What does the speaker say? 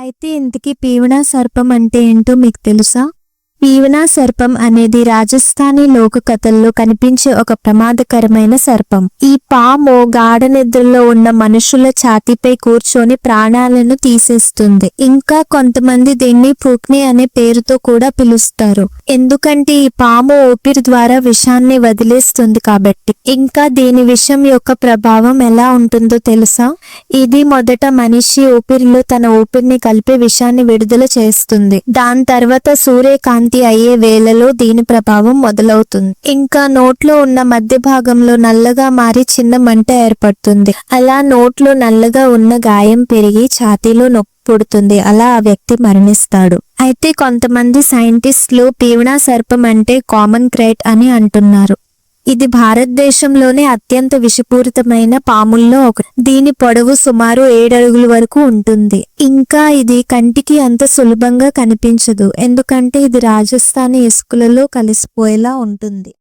అయితే ఇంతకీ పీవనా సర్పం అంటే ఏంటో మీకు తెలుసా? పీవనా సర్పం అనేది రాజస్థానీ లోక కథల్లో కనిపించే ఒక ప్రమాదకరమైన సర్పం. ఈ పాము గాఢ నిద్రలో ఉన్న మనుషుల ఛాతీపై కూర్చొని ప్రాణాలను తీసేస్తుంది. ఇంకా కొంతమంది దీన్ని పూక్ని అనే పేరుతో కూడా పిలుస్తారు. ఎందుకంటే ఈ పాము ఊపిరి ద్వారా విషాన్ని వదిలేస్తుంది కాబట్టి. ఇంకా దీని విషం యొక్క ప్రభావం ఎలా ఉంటుందో తెలుసా? ఇది మొదట మనిషి ఊపిరిలో తన ఊపిరిని కలిపి విషాన్ని విడుదల చేస్తుంది. దాని తర్వాత సూర్యకాంతి అయ్యే వేళలో దీని ప్రభావం మొదలవుతుంది. ఇంకా నోట్లో ఉన్న మధ్య భాగంలో నల్లగా మారి చిన్న మంట ఏర్పడుతుంది. అలా నోట్లో నల్లగా ఉన్న గాయం పెరిగి ఛాతీలో నొప్పి పుడుతుంది. అలా ఆ వ్యక్తి మరణిస్తాడు. అయితే కొంతమంది సైంటిస్టులు పీవనా సర్పం అంటే కామన్ క్రైట్ అని అంటున్నారు. ఇది భారతదేశంలోనే అత్యంత విషపూరితమైన పాముల్లో ఒకటి. దీని పొడవు సుమారు 7 అడుగుల వరకు ఉంటుంది. ఇంకా ఇది కంటికి అంత సులభంగా కనిపించదు, ఎందుకంటే ఇది రాజస్థానీ ఇసుకలలో కలిసిపోయేలా ఉంటుంది.